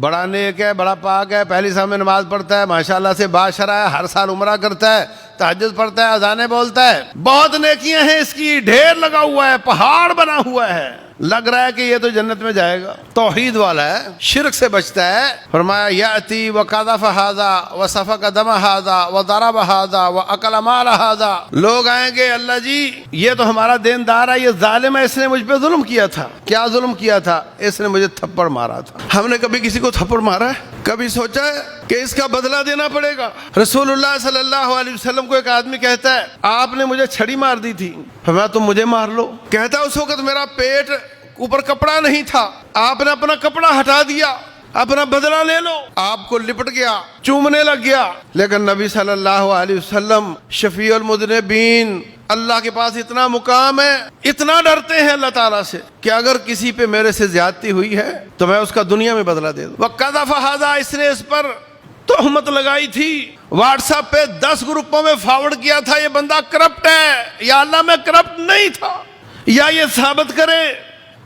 بڑا نیک ہے، بڑا پاک ہے، پہلی شام میں نماز پڑھتا ہے، ماشاءاللہ سے باشرہ ہے، ہر سال عمرہ کرتا ہے، تہجد پڑھتا ہے، اذانیں بولتا ہے، بہت نیکیاں ہیں اس کی، ڈھیر لگا ہوا ہے، پہاڑ بنا ہوا ہے، لگ رہا ہے کہ یہ تو جنت میں جائے گا، توحید والا ہے، شرک سے بچتا ہے۔ فرمایا یاتی وقذف ھذا وسفک دم ھذا وضرب ھذا واکل مال ھذا، لوگ آئیں گے اللہ جی یہ تو ہمارا دیندار ہے، یہ ظالم ہے، اس نے مجھ پہ ظلم کیا تھا۔ کیا ظلم کیا تھا؟ اس نے مجھے تھپڑ مارا تھا۔ ہم نے کبھی کسی کو تھپڑ مارا ہے؟ کبھی سوچا ہے کہ اس کا بدلہ دینا پڑے گا؟ رسول اللہ صلی اللہ علیہ وسلم کو ایک آدمی کہتا ہے آپ نے مجھے چھڑی مار دی تھی، فرمایا تم مجھے مار لو۔ کہتا ہے اس وقت میرا پیٹ اوپر کپڑا نہیں تھا، آپ نے اپنا کپڑا ہٹا دیا، اپنا بدلہ لے لو۔ آپ کو لپٹ گیا، چومنے لگ گیا، لیکن نبی صلی اللہ علیہ وسلم شفیع المذنبین، اللہ کے پاس اتنا مقام ہے، اتنا ڈرتے ہیں اللہ تعالیٰ سے کہ اگر کسی پہ میرے سے زیادتی ہوئی ہے تو میں اس کا دنیا میں بدلہ دے دوں۔ وقذف ھذا، اس نے اس پر تہمت لگائی تھی، واٹس ایپ پہ 10 گروپوں میں فارورڈ کیا تھا یہ بندہ کرپٹ ہے، یا اللہ میں کرپٹ نہیں تھا، یا یہ ثابت کرے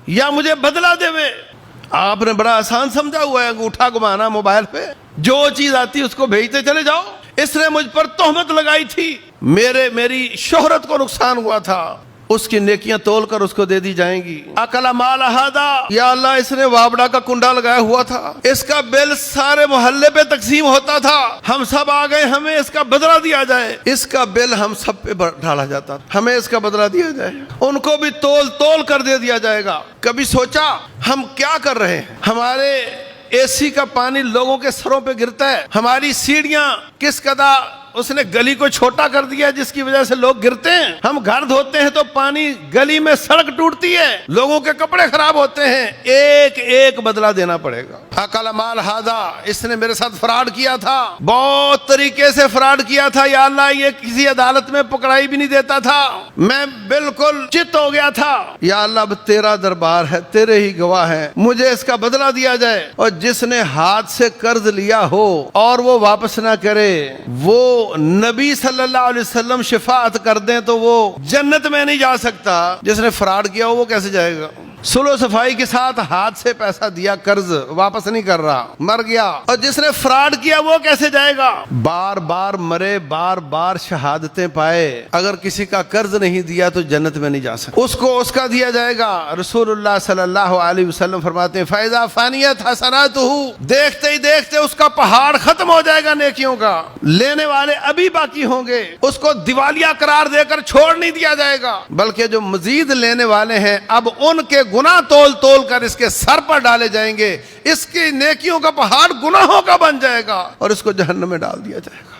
یا مجھے بدلہ دے۔ آپ نے بڑا آسان سمجھا ہوا ہے انگوٹھا گھمانا موبائل پہ، جو چیز آتی ہے اس کو بھیجتے چلے جاؤ۔ اس نے مجھ پر تہمت لگائی تھی، میری شہرت کو نقصان ہوا تھا، اس کی نیکیاں تول کر اس کو دے دی جائیں گی۔ اکل مال ھذا، یا اللہ اس نے وابڑا کا کنڈا لگایا ہوا تھا، اس کا بل سارے محلے پہ تقسیم ہوتا تھا، ہم سب آ گئے ہمیں اس کا بدلہ دیا جائے، اس کا بل ہم سب پہ ڈالا جاتا تھا، ہمیں اس کا بدلہ دیا جائے، ان کو بھی تول تول کر دے دیا جائے گا۔ کبھی سوچا ہم کیا کر رہے ہیں؟ ہمارے اے سی کا پانی لوگوں کے سروں پہ گرتا ہے، ہماری سیڑھیاں کس قدر اس نے گلی کو چھوٹا کر دیا جس کی وجہ سے لوگ گرتے ہیں، ہم گھر دھوتے ہیں تو پانی گلی میں سڑک ٹوٹتی ہے، لوگوں کے کپڑے خراب ہوتے ہیں، ایک ایک بدلہ دینا پڑے گا۔ اکل مال ھذا، اس نے میرے ساتھ فراڈ کیا تھا، بہت طریقے سے فراڈ کیا تھا، یا اللہ یہ کسی عدالت میں پکڑائی بھی نہیں دیتا تھا، میں بالکل چت ہو گیا تھا، یا اللہ اب تیرا دربار ہے، تیرے ہی گواہ ہیں، مجھے اس کا بدلہ دیا جائے۔ اور جس نے ہاتھ سے قرض لیا ہو اور وہ واپس نہ کرے، وہ نبی صلی اللہ علیہ وسلم شفاعت کر دیں تو وہ جنت میں نہیں جا سکتا۔ جس نے فراڈ کیا وہ کیسے جائے گا؟ سلو صفائی کے ساتھ ہاتھ سے پیسہ دیا، قرض واپس نہیں کر رہا، مر گیا۔ اور جس نے فراڈ کیا وہ کیسے جائے گا؟ بار بار مرے، بار بار شہادتیں پائے، اگر کسی کا قرض نہیں دیا تو جنت میں نہیں جا سکتا، اس کو اس کا دیا جائے گا۔ رسول اللہ صلی اللہ علیہ وسلم فرماتے ہیں فَإِذَا فَانِيَتْ حَسَنَاتُهُ، دیکھتے ہی دیکھتے اس کا پہاڑ ختم ہو جائے گا نیکیوں کا، لینے والے ابھی باقی ہوں گے، اس کو دیوالیہ قرار دے کر چھوڑ نہیں دیا جائے گا، بلکہ جو مزید لینے والے ہیں اب ان کے گناہ تول تول کر اس کے سر پر ڈالے جائیں گے، اس کی نیکیوں کا پہاڑ گناہوں کا بن جائے گا اور اس کو جہنم میں ڈال دیا جائے گا۔